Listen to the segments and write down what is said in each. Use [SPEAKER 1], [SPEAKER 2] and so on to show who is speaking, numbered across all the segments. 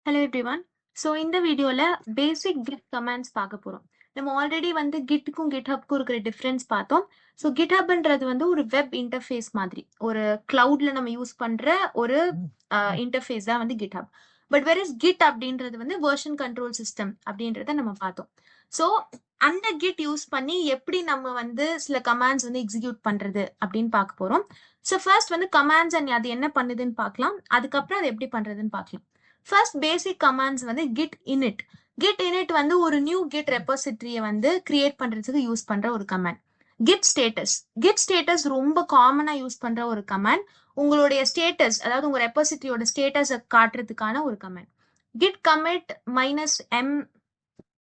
[SPEAKER 1] Hello everyone. So இந்த வீடியோல பேசிக் kit commands பார்க்க போறோம். நம்ம ஆல்ரெடி வந்து கிட்டுக்கும் கிட்ஹப்க்கும் இருக்கிற டிஃபரன்ஸ் பார்த்தோம். ஸோ கிட்ஹப்ன்றது வந்து ஒரு வெப் இன்டர்ஃபேஸ் மாதிரி. ஒரு கிளவுட்ல நம்ம யூஸ் பண்ற ஒரு இன்டர்ஃபேஸ் தான் வந்து கிட்ஹப். பட் வெரஸ் கிட் அப்படின்றது வந்து வெர்ஷன் கண்ட்ரோல் சிஸ்டம் அப்படின்றத நம்ம பார்த்தோம். ஸோ அந்த கிட் யூஸ் பண்ணி எப்படி நம்ம வந்து சில கமாண்ட்ஸ் வந்து எக்ஸிக்யூட் பண்றது அப்படின்னு பார்க்க போறோம். ஸோ ஃபர்ஸ்ட் வந்து கமாண்ட்ஸ் அண்ட் அது என்ன பண்ணுதுன்னு பார்க்கலாம். அதுக்கப்புறம் அது எப்படி பண்றதுன்னு பார்க்கலாம். ஃபர்ஸ்ட் பேசிக் கமாண்ட்ஸ் வந்து git init. git init வந்து ஒரு நியூ git ரெபாசிட்டரியை வந்து கிரியேட் பண்றதுக்கு யூஸ் பண்ற ஒரு command. git status. git status ரொம்ப காமனா யூஸ் பண்ற ஒரு கமாண்ட். உங்களுடைய ஸ்டேட்டஸ், அதாவது உங்க ரெபாசிட்டரியோட ஸ்டேட்டஸை காட்டுறதுக்கான ஒரு command. git commit -m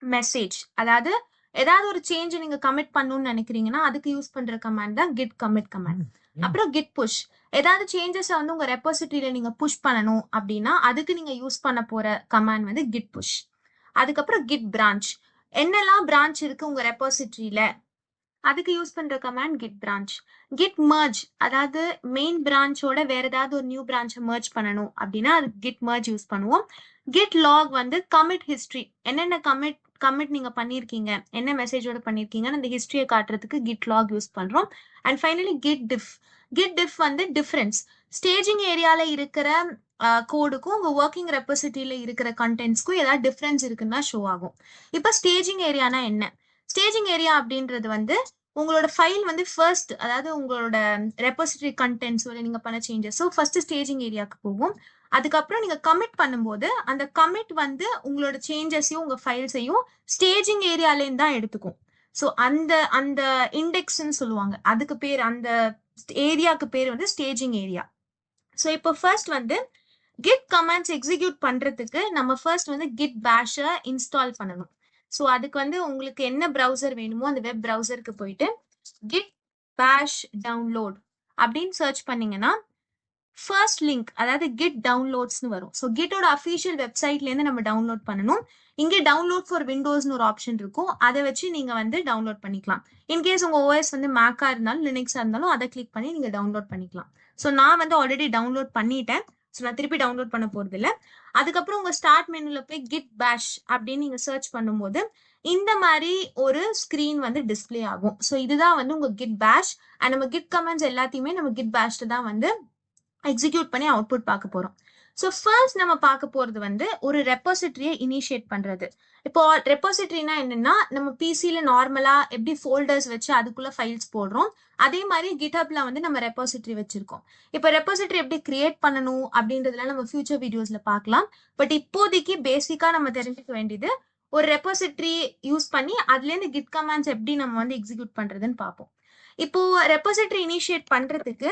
[SPEAKER 1] message, அதாவது ஏதாவது ஒரு சேஞ்ச் நீங்க கமிட் பண்ணணும்னு நினைக்கிறீங்கன்னா அதுக்கு யூஸ் பண்ற கமாண்ட் தான் git commit கமாண்ட். அப்புறம் git push. ஏதாவது சேஞ்சஸ் வந்து உங்க ரெபாசிட்டரியில நீங்க புஷ் பண்ணணும் அப்படின்னா அதுக்கு நீங்க யூஸ் பண்ண போற கமாண்ட் வந்து git push. அதுக்கப்புறம் git branch. என்னெல்லாம் பிரான்ச் இருக்கு உங்க ரெபாசிட்டரியில அதுக்கு யூஸ் பண்ற command git branch. git merge, அதாவது மெயின் பிரான்ச்சோட வேற ஏதாவது ஒரு நியூ பிரான்ச்சை merge பண்ணணும் அப்படின்னா அது git merge யூஸ் பண்ணுவோம். git log வந்து commit history. என்னென்ன கமிட் நீங்க பண்ணிருக்கீங்க, என்ன மெசேஜோட பண்ணிருக்கீங்கன்னு அந்த ஹிஸ்டரியை காட்டுறதுக்கு git log யூஸ் பண்றோம். And finally git diff. git diff வந்து டிஃபரன்ஸ். ஸ்டேஜிங் ஏரியால இருக்கிற கோடுக்கும் உங்க ஒர்க்கிங் ரெபாசிட்டரியில இருக்கிற கண்டென்ட்ஸ்க்கும் ஏதாவது டிஃபரன்ஸ் இருக்குன்னா ஷோ ஆகும். இப்போ ஸ்டேஜிங் ஏரியானா என்ன? ஸ்டேஜிங் ஏரியா அப்படின்றது வந்து உங்களோட ஃபைல் வந்து ஃபர்ஸ்ட், அதாவது உங்களோட ரெபாசிட்டரி கண்டென்ட்ஸ் நீங்க பண்ண சேஞ்சஸ் ஃபர்ஸ்ட் ஸ்டேஜிங் ஏரியாவுக்கு போகும். அதுக்கப்புறம் நீங்க கமிட் பண்ணும்போது அந்த கமிட் வந்து உங்களோட சேஞ்சஸையும் உங்க ஃபைல்ஸையும் ஸ்டேஜிங் ஏரியாலேருந்து தான் எடுத்துக்கும். ஸோ அந்த அந்த இண்டெக்ஸ்ன்னு சொல்லுவாங்க, அதுக்கு பேர், அந்த ஏரியாவுக்கு பேர் வந்து ஸ்டேஜிங் ஏரியா. ஸோ இப்போ ஃபர்ஸ்ட் வந்து git கமாண்ட்ஸ் எக்ஸிக்யூட் பண்றதுக்கு நம்ம ஃபர்ஸ்ட் வந்து git bash இன்ஸ்டால் பண்ணணும். ஸோ அதுக்கு வந்து உங்களுக்கு என்ன ப்ரௌசர் வேணுமோ அந்த வெப் ப்ரௌசருக்கு போயிட்டு git bash download அப்படின்னு சர்ச் பண்ணீங்கன்னா ஃபர்ஸ்ட் லிங்க், அதாவது கிட் டவுன்லோட்ஸ்னு வரும். ஸோ கிட்டோட அஃபீஷியல் வெப்சைட்லேருந்து நம்ம டவுன்லோட் பண்ணணும். இங்கே டவுன்லோட் ஃபார் விண்டோஸ்னு ஒரு ஆப்ஷன் இருக்கும், அதை வச்சு நீங்க வந்து டவுன்லோட் பண்ணிக்கலாம். இன்கேஸ் உங்க ஓஎஸ் வந்து மேக்கா இருந்தாலும் லினக்ஸா இருந்தாலும் அதை கிளிக் பண்ணி நீங்க டவுன்லோட் பண்ணிக்கலாம். ஸோ நான் வந்து ஆல்ரெடி டவுன்லோட் பண்ணிட்டேன். ஸோ நான் திருப்பி டவுன்லோட் பண்ண போறது இல்லை. அதுக்கப்புறம் உங்க ஸ்டார்ட் மெனுல போய் கிட் பேஷ் அப்படின்னு நீங்க சர்ச் பண்ணும்போது இந்த மாதிரி ஒரு ஸ்கிரீன் வந்து டிஸ்பிளே ஆகும். ஸோ இதுதான் வந்து உங்க கிட் பேஷ். அண்ட் நம்ம கிட் கமெண்ட்ஸ் எல்லாத்தையுமே நம்ம கிட் பேஷ்ல தான் வந்து எக்ஸிக்யூட் பண்ணி அவுட்புட் பார்க்க போறோம். ஸோ ஃபர்ஸ்ட் நம்ம பார்க்க போறது வந்து ஒரு ரெபாசிட்டரியை இனிஷியேட் பண்றது. இப்போ ரெபாசிட்டரினா என்னன்னா, நம்ம பிசில நார்மலா எப்படி ஃபோல்டர்ஸ் வச்சு அதுக்குள்ள ஃபைல்ஸ் போடுறோம், அதே மாதிரி கிட்ஹப்ல வந்து நம்ம ரெபாசிட்டரி வச்சிருக்கோம். இப்போ ரெபாசிட்டரி எப்படி கிரியேட் பண்ணணும் அப்படின்றதுல நம்ம ஃபியூச்சர் வீடியோஸ்ல பார்க்கலாம். பட் இப்போதைக்கு பேசிக்கா நம்ம தெரிஞ்சுக்க வேண்டியது, ஒரு ரெபாசிட்டரி யூஸ் பண்ணி அதுலேருந்து கிட் கமாண்ட்ஸ் எப்படி நம்ம வந்து எக்ஸிக்யூட் பண்றதுன்னு பார்ப்போம். இப்போ ரெபாசிட்டரி இனிஷியேட் பண்றதுக்கு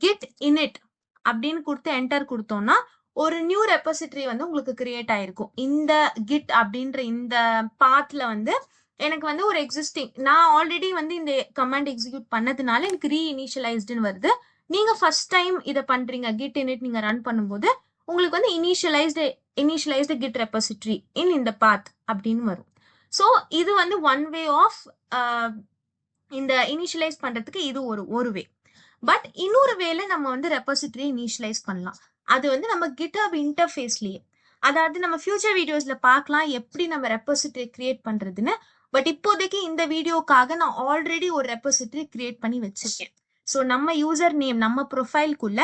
[SPEAKER 1] git init அப்படின்னு கொடுத்து என்டர் கொடுத்தோம்னா ஒரு நியூ ரெபாசிட்டரி வந்து உங்களுக்கு கிரியேட் ஆயிருக்கும். இந்த கிட் அப்படின்ற இந்த பாத்ல வந்து எனக்கு வந்து ஒரு எக்ஸிஸ்டிங், நான் ஆல்ரெடி வந்து இந்த கமாண்ட் எக்ஸிக்யூட் பண்ணதுனால எனக்கு ரீஇனிஷியலைஸ்டுன்னு வருது. நீங்க ஃபர்ஸ்ட் டைம் இதை பண்றீங்க, கிட் இனிட் நீங்க ரன் பண்ணும்போது உங்களுக்கு வந்து இனிஷியலைஸ்டு கிட் ரெபாசிட்டரி இன் இந்த பாத் அப்படின்னு வரும். ஸோ இது வந்து ஒன் வே ஆஃப் இந்த இனிஷியலைஸ் பண்றதுக்கு இது ஒரு வே. பட் இன்னொரு வேலை நம்ம வந்து ரெபாசிட்டரி இனிஷியலைஸ் பண்ணலாம். அது வந்து நம்ம கிட்ஹப் இன்டர்ஃபேஸ்லயே, அதாவது நம்ம ஃபியூச்சர் வீடியோஸ்ல பார்க்கலாம் எப்படி நம்ம ரெபாசிட்டரி கிரியேட் பண்றதுன்னு. பட் இப்போதைக்கு இந்த வீடியோக்காக நான் ஆல்ரெடி ஒரு ரெபாசிட்டரி கிரியேட் பண்ணி வச்சிருக்கேன். ஸோ நம்ம யூசர் நேம், நம்ம ப்ரொஃபைல்குள்ள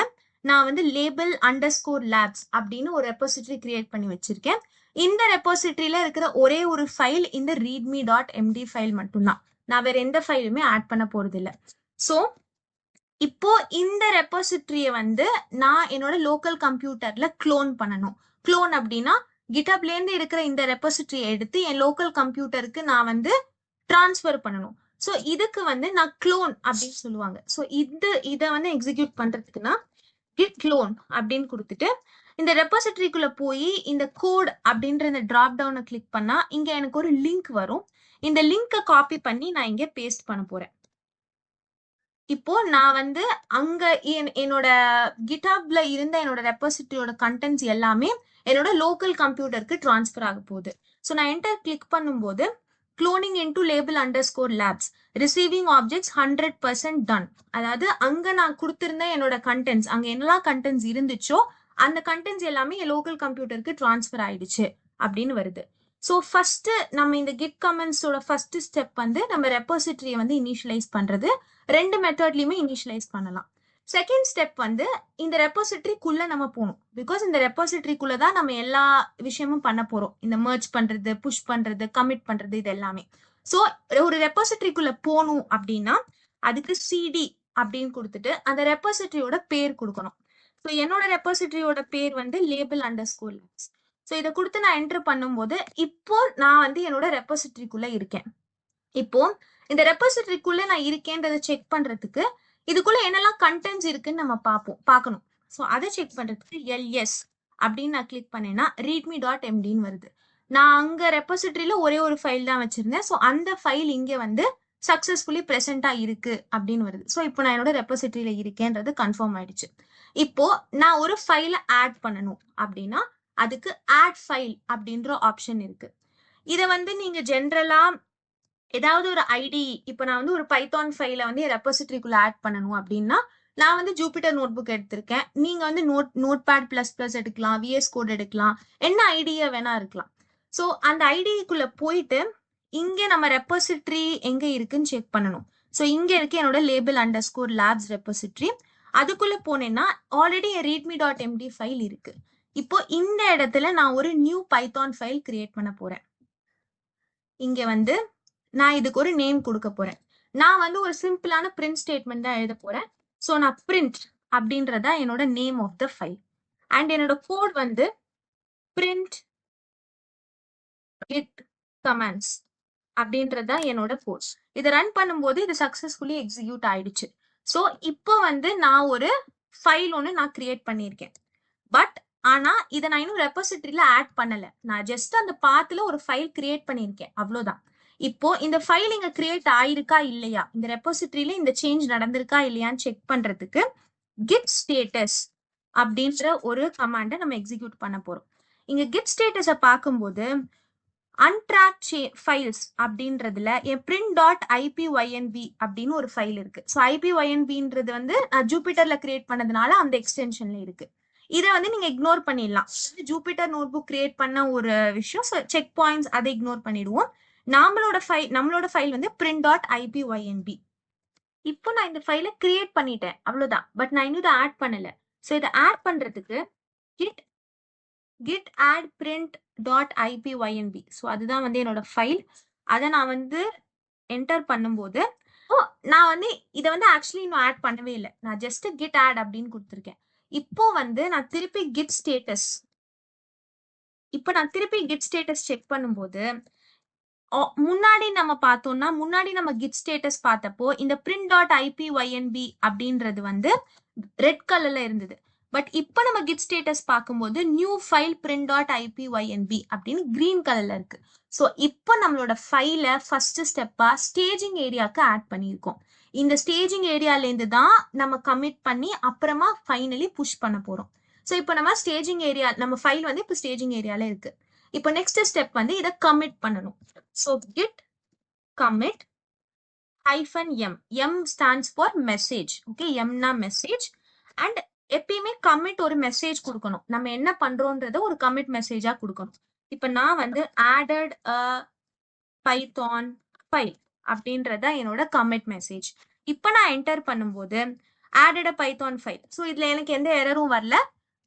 [SPEAKER 1] நான் வந்து label_labs அப்படின்னு ஒரு ரெபாசிட்டரி கிரியேட் பண்ணி வச்சிருக்கேன். இந்த ரெபாசிட்டரியில இருக்கிற ஒரே ஒரு ஃபைல் இந்த readme.md ஃபைல் மட்டும்தான். நான் வேற எந்த ஃபைலுமே ஆட் பண்ண போறது இல்லை. ஸோ இப்போ இந்த ரெபாசிட்டரியை வந்து நான் என்னோட லோக்கல் கம்ப்யூட்டர்ல க்ளோன் பண்ணணும். க்ளோன் அப்படின்னா கிட்ஹப்ல இருந்து இருக்கிற இந்த ரெபாசிட்டரியை எடுத்து என் லோக்கல் கம்ப்யூட்டருக்கு நான் வந்து டிரான்ஸ்ஃபர் பண்ணணும். ஸோ இதுக்கு வந்து நான் க்ளோன் அப்படின்னு சொல்லுவாங்க. ஸோ இதை வந்து எக்ஸிக்யூட் பண்றதுக்குன்னா git clone அப்படின்னு கொடுத்துட்டு இந்த ரெபாசிட்டரிக்குள்ள போய் இந்த கோட் அப்படின்ற இந்த டிராப் டவுனை கிளிக் பண்ணா இங்க எனக்கு ஒரு லிங்க் வரும். இந்த லிங்கை காப்பி பண்ணி நான் இங்க பேஸ்ட் பண்ண போறேன். இப்போ நான் வந்து அங்க என்னோட கிட்ஹப்ல இருந்த என்னோட ரெபாசிட்டரியோட கண்டென்ட்ஸ் எல்லாமே என்னோட லோக்கல் கம்ப்யூட்டருக்கு டிரான்ஸ்ஃபர் ஆக போகுது. ஸோ நான் என்டர் கிளிக் பண்ணும்போது cloning into label_labs receiving objects 100% done, அதாவது அங்க நான் கொடுத்திருந்த என்னோட கண்டென்ட்ஸ், அங்க என்னெல்லாம் கண்டென்ட்ஸ் இருந்துச்சோ அந்த கண்டென்ட்ஸ் எல்லாமே என் லோக்கல் கம்ப்யூட்டருக்கு ட்ரான்ஸ்ஃபர் ஆயிடுச்சு அப்படின்னு வருது. ஸோ ஃபர்ஸ்ட் நம்ம இந்த கிட் கமெண்ட்ஸோட ஃபர்ஸ்ட் ஸ்டெப் வந்து நம்ம ரெப்போசிட்டரியை வந்து இனிஷியலைஸ் பண்றது. 2 மெத்தட்லயுமே இனிஷியலைஸ் பண்ணலாம். செகண்ட் ஸ்டெப் வந்து இந்த ரெப்போசிட்டரிக்குள்ள நம்ம போகணும். பிகாஸ் இந்த ரெப்போசிட்டரிக்குள்ள தான் நம்ம எல்லா விஷயமும் பண்ண போறோம். இந்த மர்ஜ் பண்றது, புஷ் பண்றது, கமிட் பண்றது இது எல்லாமே. ஸோ ஒரு ரெப்போசிட்டரிக்குள்ள போகணும் அப்படின்னா அதுக்கு சிடி அப்படின்னு கொடுத்துட்டு அந்த ரெப்போசிட்டரியோட பேர் கொடுக்கணும். ஸோ என்னோட ரெப்போசிட்டரியோட பேர் வந்து லேபிள் அண்டர்ஸ்கோர் லேப்ஸ். ஸோ இதை கொடுத்து நான் என்டர் பண்ணும்போது இப்போ நான் வந்து என்னோட ரெப்போசிட்டரிக்குள்ள இருக்கேன். இப்போ இந்த ரெப்போசிட்டரிக்குள்ள நான் இருக்கேன்றதை செக் பண்றதுக்கு இதுக்குள்ள என்னெல்லாம் கண்டென்ட்ஸ் இருக்குன்னு நம்ம பார்க்கணும். ஸோ அதை செக் பண்றதுக்கு எல்எஸ் அப்படின்னு நான் கிளிக் பண்ணேன்னா readme.mdன்னு வருது. நான் அங்க ரெப்போசிட்டரியில ஒரே ஒரு ஃபைல் தான் வச்சிருந்தேன். ஸோ அந்த ஃபைல் இங்க வந்து சக்சஸ்ஃபுல்லி ப்ரெசென்டா இருக்கு அப்படின்னு வருது. ஸோ இப்போ நான் என்னோட ரெப்போசிட்டரியில இருக்கேன்றது கன்ஃபார்ம் ஆயிடுச்சு. இப்போ நான் ஒரு ஃபைலை ஆட் பண்ணணும் அப்படின்னா அதுக்கு ஆட் ஃபைல் அப்படின்ற ஆப்ஷன் இருக்கு. இதை வந்து நீங்க ஜென்ரலா ஏதாவது ஒரு ஐடி, இப்போ நான் வந்து ஒரு பைத்தான் ஃபைலை வந்து ரெப்போசிட்டரிக்குள்ள ஆட் பண்ணணும் அப்படின்னா நான் வந்து ஜூபிட்டர் நோட் புக் எடுத்திருக்கேன். நீங்க வந்து நோட்பேட் ++ எடுக்கலாம், விஎஸ் கோட் எடுக்கலாம், என்ன ஐடியா வேணா இருக்கலாம். ஸோ அந்த ஐடிக்குள்ள போயிட்டு இங்க நம்ம ரெப்போசிட்டரி எங்க இருக்குன்னு செக் பண்ணணும். ஸோ இங்க இருக்கு என்னோட லேபிள் அண்டர்ஸ்கோர் லேப்ஸ் ரெப்போசிட்டரி. அதுக்குள்ள போனேன்னா ஆல்ரெடி readme.md ஃபைல் இருக்கு. இப்போ இந்த இடத்துல நான் ஒரு நியூ பைத்தான் ஃபைல் கிரியேட் பண்ண போறேன். இங்க வந்து நான் இதுக்கு ஒரு நேம் கொடுக்க போறேன். நான் வந்து ஒரு சிம்பிளான பிரிண்ட் ஸ்டேட்மெண்ட் தான் எழுத போறேன். ஸோ நான் பிரிண்ட் அப்படின்றதா என்னோட name of the file. And என்னோட கோட் வந்து பிரிண்ட் git commands அப்படின்றதா என்னோட கோட். இதை ரன் பண்ணும்போது இது சக்சஸ்ஃபுல்லி எக்ஸிக்யூட் ஆயிடுச்சு. ஸோ இப்போ வந்து நான் ஒரு ஃபைல் ஒன்று நான் கிரியேட் பண்ணியிருக்கேன். பட் ஆனா இதை நான் இன்னும் ரெப்போசிட்டரியில ஆட் பண்ணல. நான் ஜஸ்ட் அந்த பாத்துல ஒரு ஃபைல் கிரியேட் பண்ணியிருக்கேன், அவ்வளவுதான். இப்போ இந்த ஃபைல் இங்க கிரியேட் ஆயிருக்கா இல்லையா, இந்த ரெப்போசிட்டரியில இந்த சேஞ்ச் நடந்திருக்கா இல்லையான்னு செக் பண்றதுக்கு git status அப்படின்ற ஒரு கமாண்டை நம்ம எக்ஸிக்யூட் பண்ண போறோம். இங்க git status-அ பார்க்கும்போது untracked files அப்படின்றதுல என் print.ipynb அப்படின்னு ஒரு ஃபைல் இருக்கு. ஸோ ipynbன்றது வந்து நான் ஜூபிட்டர்ல கிரியேட் பண்ணதுனால அந்த எக்ஸ்டென்ஷன்ல இருக்கு. இதை வந்து நீங்க இக்னோர் பண்ணிடலாம். ஜூபிட்டர் நோட் புக் கிரியேட் பண்ண ஒரு விஷயம், செக் பாயிண்ட்ஸ் அதை இக்னோர் பண்ணிடுவோம். நம்மளோட ஃபைல் வந்து print.ipynb. இப்போ நான் இந்த ஃபைலை கிரியேட் பண்ணிட்டேன், அவ்வளவுதான். பட் நான் இன்னும் இதை ஆட் பண்ணல. ஸோ இதை ஆட் பண்றதுக்கு git add print.ipynb. ஸோ அதுதான் வந்து என்னோட ஃபைல். அதை நான் வந்து என்டர் பண்ணும்போது நான் வந்து இதை வந்து ஆக்சுவலி இன்னும் ஆட் பண்ணவே இல்லை. நான் ஜஸ்ட் git add அப்படின்னு கொடுத்துருக்கேன். இப்போ வந்து நான் திருப்பி git status செக் பண்ணும்போது முன்னாடி நம்ம பார்த்தோம்னா நம்ம git status பார்த்தப்போ இந்த print.ipynb அப்படின்றது வந்து ரெட் கலர்ல இருந்தது. பட் இப்போ நம்ம git status பார்க்கும்போது நியூ ஃபைல் print.ipynb அப்படின்னு கிரீன் கலர்ல இருக்கு. ஸோ இப்போ நம்மளோட ஃபைலை ஃபர்ஸ்ட் ஸ்டெப்பா ஸ்டேஜிங் ஏரியாவுக்கு ஆட் பண்ணியிருக்கோம். இந்த ஸ்டேஜிங் ஏரியாலேருந்து தான் நம்ம கமிட் பண்ணி அப்புறமா ஃபைனலி புஷ் பண்ண போறோம். ஸோ இப்போ நம்ம நம்ம ஃபைல் வந்து இப்போ ஸ்டேஜிங் ஏரியால இருக்கு. இப்போ நெக்ஸ்ட் ஸ்டெப் வந்து இதை கமிட் பண்ணணும். So git commit -m. m stands for message. Okay, mனா மெசேஜ். அண்ட் எப்பயுமே கமிட் ஒரு மெசேஜ் கொடுக்கணும். நம்ம என்ன பண்றோம்ன்றத ஒரு கமிட் மெசேஜா கொடுக்கணும். இப்போ நான் வந்து added a python file அப்படின்றத என்னோட கமிட் மெசேஜ். இப்போ நான் என்டர் பண்ணும்போது added a python file. So இதுல எனக்கு எந்த எரரும் வரல,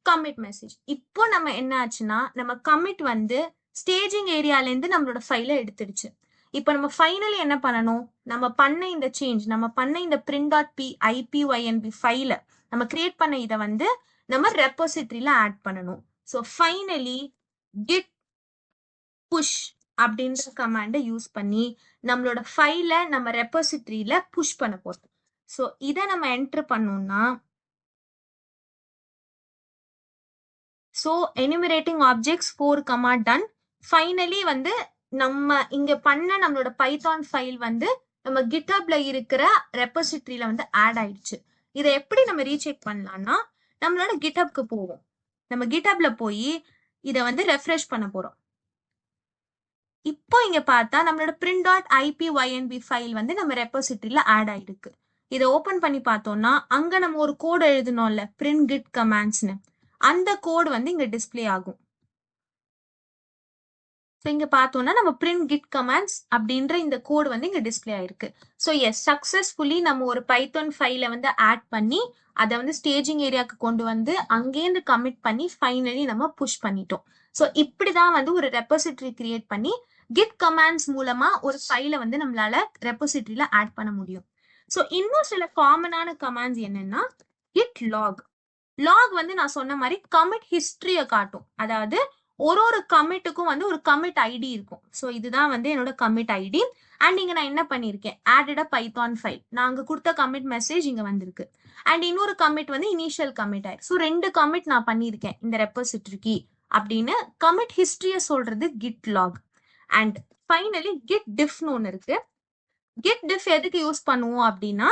[SPEAKER 1] கமிட் மெசேஜ். இப்போ நம்ம என்ன ஆச்சுன்னா நம்ம கமிட் வந்து ஸ்டேஜிங் ஏரியாலேருந்து நம்மளோட ஃபைலை எடுத்துடுச்சு. இப்போ நம்ம ஃபைனலி என்ன பண்ணணும், நம்ம பண்ண இந்த சேஞ்ச், நம்ம பண்ண இந்த print.ipynb ஃபைலை நம்ம கிரியேட் பண்ண இதை வந்து நம்ம ரெப்போசிட்டரியில ஆட் பண்ணணும். ஸோ ஃபைனலி git push அப்படின்ற கமாண்டை யூஸ் பண்ணி நம்மளோட ஃபைலை நம்ம ரெப்போசிட்டரியில புஷ் பண்ண போறோம். ஸோ இதை நம்ம என்டர் பண்ணோம்னா so enumerating objects 4, done. Finally வந்து நம்ம இங்க பண்ண நம்மளோட பைத்தான் ஃபைல் வந்து நம்ம GitHubல இருக்கிற ரெப்போசிட்டரியில வந்து ஆட் ஆயிடுச்சு. இதை எப்படி நம்ம ரீசெக் பண்ணலாம்னா நம்மளோட GitHubக்கு போவோம். நம்ம GitHubல போய் இதை வந்து ரெஃப்ரெஷ் பண்ண போறோம். இப்போ இங்க பார்த்தா நம்மளோட print.ipynb ஃபைல் வந்து நம்ம ரெப்போசிட்டரியில ஆட் ஆயிருக்கு. இதை ஓபன் பண்ணி பார்த்தோம்னா அங்க நம்ம ஒரு கோட் எழுதணும்ல print git commandsனு, அந்த கோட் வந்து இங்க டிஸ்ப்ளே ஆகும். ஸோ இங்க பார்த்தோம்னா நம்ம பிரிண்ட் கிட் கமாண்ட்ஸ் அப்படின்ற இந்த கோட் வந்து இங்க டிஸ்ப்ளே ஆயிருக்கு. ஸோ எஸ், சக்சஸ்ஃபுல்லி நம்ம ஒரு பைத்தான் ஃபைலை வந்து ஆட் பண்ணி அதை வந்து ஸ்டேஜிங் ஏரியாவுக்கு கொண்டு வந்து அங்கேருந்து கமிட் பண்ணி ஃபைனலி நம்ம புஷ் பண்ணிட்டோம். ஸோ இப்படிதான் வந்து ஒரு ரெப்போசிட்டரி கிரியேட் பண்ணி கிட் கமாண்ட்ஸ் மூலமா ஒரு ஃபைலை வந்து நம்மளால ரெப்போசிட்டரியில ஆட் பண்ண முடியும். ஸோ இன்னும் சில காமனான கமாண்ட்ஸ் என்னன்னா கிட் லாக். லாக் வந்து நான் சொன்ன மாதிரி கமிட் ஹிஸ்டரிய காட்டும். அதாவது ஒரு கமிட்டுக்கும் வந்து ஒரு கமிட் ஐடி இருக்கும். ஸோ இதுதான் வந்து என்னோட கமிட் ஐடி. அண்ட் இங்க நான் என்ன பண்ணிருக்கேன், ஆடட் பைத்தான் ஃபைல், நாங்க கொடுத்த கமிட் மெசேஜ் இங்க வந்திருக்கு. அண்ட் இன்னொரு கமிட் வந்து இனிஷியல் கமிட் ஆயிருக்கு. ஸோ 2 கமிட் நான் பண்ணியிருக்கேன் இந்த ரெப்போசிட்டரிக்கு அப்படின்னு கமிட் ஹிஸ்டரிய சொல்றது git log. And finally git டிஃப்னு ஒன்று இருக்கு. கிட் டிஃப் எதுக்கு யூஸ் பண்ணுவோம் அப்படின்னா,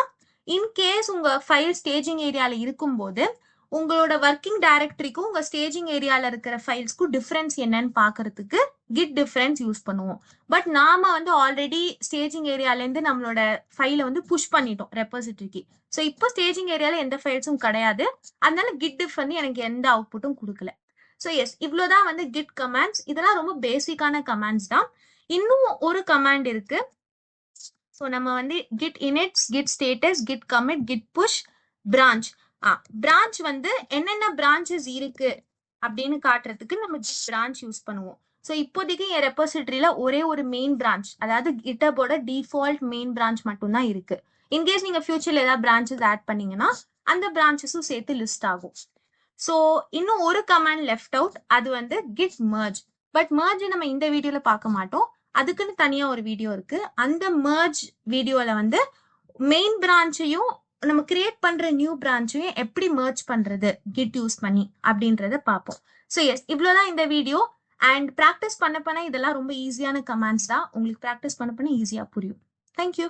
[SPEAKER 1] இன்கேஸ் உங்க ஃபைல் ஸ்டேஜிங் ஏரியால இருக்கும்போது உங்களோட ஒர்க்கிங் டைரக்டரிக்கும் உங்க ஸ்டேஜிங் ஏரியால இருக்கிற ஃபைல்ஸ்க்கும் டிஃபரன்ஸ் என்னன்னு பாக்குறதுக்கு கிட் டிஃபரன்ஸ் யூஸ் பண்ணுவோம். பட் நாம வந்து ஆல்ரெடி ஸ்டேஜிங் ஏரியால இருந்து நம்மளோட ஃபைலை வந்து புஷ் பண்ணிட்டோம் ரெப்போசிட்டரிக்கு. ஸோ இப்போ ஸ்டேஜிங் ஏரியால எந்த ஃபைல்ஸும் கிடையாது. அதனால கிட் டிஃப் வந்து எனக்கு எந்த அவுட்புட்டும் கொடுக்கல. ஸோ எஸ், இவ்வளவுதான் வந்து கிட் கமாண்ட்ஸ். இதெல்லாம் ரொம்ப பேசிக்கான கமாண்ட்ஸ் தான். இன்னும் ஒரு கமாண்ட் இருக்கு. ஸோ நம்ம வந்து git inits, git status, git commit, git push, branch. Branch வந்து என்னென்ன பிரான்ச்சஸ் இருக்கு அப்படின்னு காட்டுறதுக்கு நம்ம பிரான்ச் யூஸ் பண்ணுவோம். ஸோ இப்போதைக்கு என் ரெப்போசிட்டரியில ஒரே ஒரு மெயின் பிரான்ச், அதாவது கிட்டபோட டிஃபால்ட் மெயின் பிரான்ச் மட்டும்தான் இருக்கு. இன்கேஸ் நீங்க ஃபியூச்சர்ல ஏதாவது பிரான்ச்சஸ் ஆட் பண்ணீங்கன்னா அந்த பிரான்ச்சஸும் சேர்த்து லிஸ்ட் ஆகும். ஸோ இன்னும் ஒரு கமாண்ட் லெஃப்ட் அவுட், அது வந்து கிட் மர்ஜ். பட் மர்ஜ் நம்ம இந்த வீடியோல பார்க்க மாட்டோம், அதுக்குன்னு தனியா ஒரு வீடியோ இருக்கு. அந்த மர்ஜ் வீடியோல வந்து மெயின் பிரான்ச்சையும் நம்ம கிரியேட் பண்ற நியூ பிரான்ச்சையும் எப்படி மர்ஜ் பண்றது கிட் யூஸ் பண்ணி அப்படின்றத பார்ப்போம். ஸோ எஸ், இவ்வளவுதான் இந்த வீடியோ. அண்ட் ப்ராக்டிஸ் பண்ண இதெல்லாம் ரொம்ப ஈஸியான கமாண்ட்ஸ் தான். உங்களுக்கு ப்ராக்டிஸ் பண்ண ஈஸியா புரியும். தேங்க்யூ.